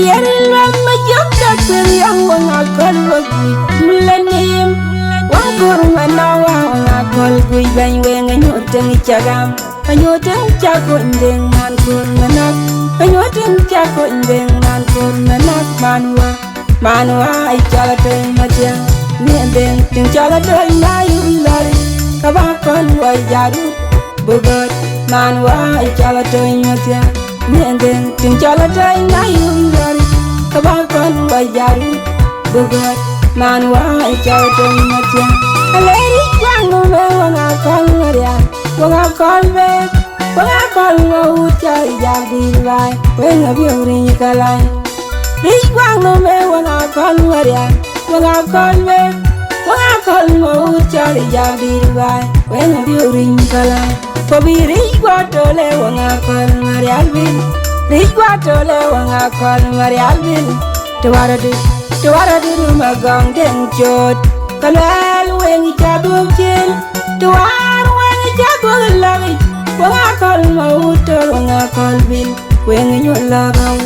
Yerlan ma jokta yang wanga kol wagi mulanim wangkur manawa wanga kol gui bang wenga nyoteng chagam anyoteng chakon deng man kur manak anyoteng chakon deng man kur manak manwa ai chala teng matya niendeng ting chala teng na yulari kabakon wa jaru bugot manwa ai chala teng matya niendeng ting chala teng na yulari kabakon wa jaru bugot manwa ai chala teng matya aleri kwangu me wanga kalmaria wanga kalbe wanga kalma uchari jadi vai wenga biuri kalai Rikwangu me wanga kalmaria wanga kalbe wanga kalma uchari jadi vai wenga biuri kalai kobi rikwatole wanga kalmaria albin rikwatole wanga kalmaria albin tuwaradu magang deng jod kalal wengi jaduk jil tuwar wengi jaduk lagi wanga kalma utol wanga kalbil wengi nyola kau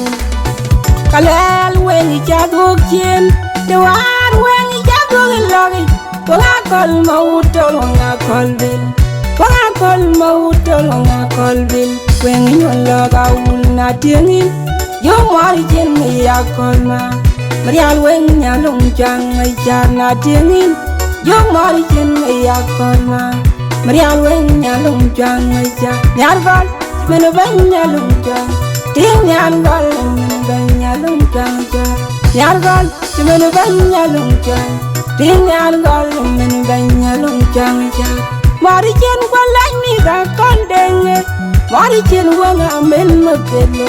kalal wengi jaduk jil tuwar wengi jaduk lagi wanga kalma utol wanga kalbil wanga kalma utol wanga kalbil wengi nyola kau na tiangin yo mari jen ya kalma Marial weng nyalung jang ay jar na tiangin yo mari jen ya kalma Marial weng nyalung jang ay jar nyarval meno bang nyalung jang ting nyarval meno bang nyalung jang jar nyarval meno bang nyalung jang ting nyarval meno bang nyalung jang jar mari jen kwalai mi ga kondeng mari jen wanga men makelo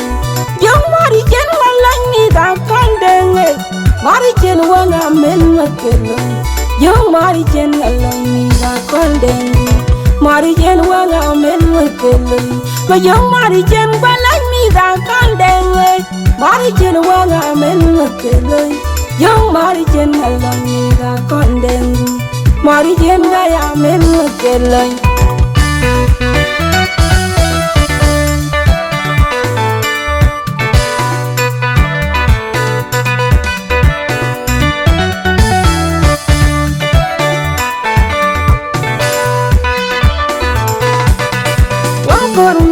yo mari jen kwalai mi ga kondeng mari jen wanga men makelo yo mari jen alai mi ga kondeng mari jen wanga men makelo ma yo mari jen kwalai mi ga kondeng mari jen wanga men makelo yo mari jen alai mi ga kondeng mari jen ga ya men makelo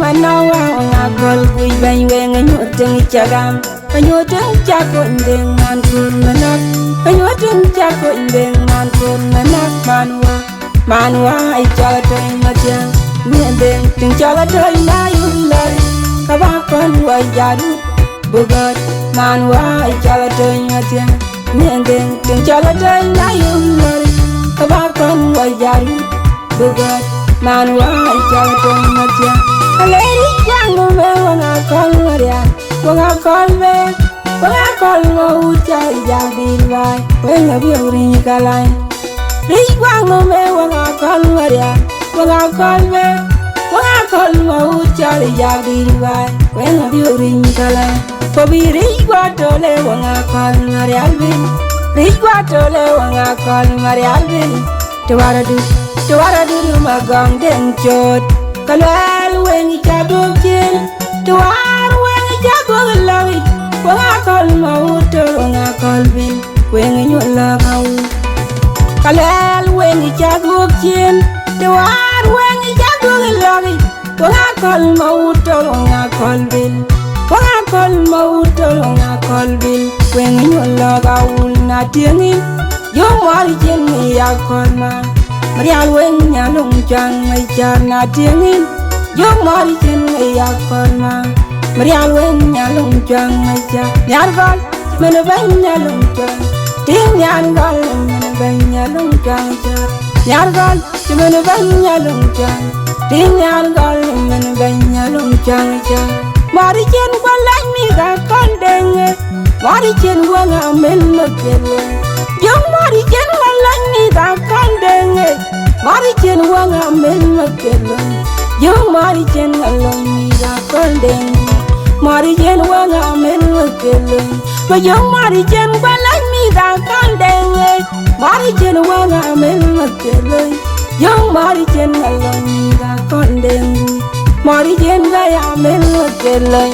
Manawa wanga kol gui bang wenga nyoteng chagam anyoteng chakon deng man kur manak anyoteng chakon deng man kur manak manwa ai chala teng matyang niendeng ting chala teng na yulari kabakon wa jaru bugot manwa ai chala teng matyang niendeng ting chala teng na yulari kabakon wa jaru bugot manwa ai chala teng matyang Aleri kwangu me wanga kalmaria wanga kalbe wanga kalma uchari jadi vai wenga biuri kalai Rikwangu me wanga kalmaria wanga kalbe wanga kalma uchari jadi vai wenga biuri kalai kobi rikwatole wanga kalmaria albin rikwatole wanga kalmaria albin tuwaradu magang deng jod kalal wengi jaduk jil tuwar wengi jaduk lagi wanga kalma utol wanga kalbil wengi nyola kau kalal wengi jaduk jil tuwar wengi jaduk lagi wanga kalma utol wanga kalbil wanga kalma utol wanga kalbil wengi nyola kau na tiangin yo mari jen ya kalma Marial weng nyalung jang ay jar na tiangin yo mari jen ya kalma Marial weng nyalung jang ay jar nyarval meno bang nyalung jang ting nyarval meno bang nyalung jang jar nyarval meno bang nyalung jang ting nyarval meno bang nyalung jang jar mari jen kwalai mi ga kondeng mari jen wanga men makelo yo mari jen kwalai mi ga kondeng mari jen wanga men makelo yo mari jen alai mi ga kondeng mari jen wanga men makelo ma yo mari jen kwalai mi ga kondeng mari jen wanga men makelo yo mari jen alai mi ga kondeng mari jen ga ya men makelo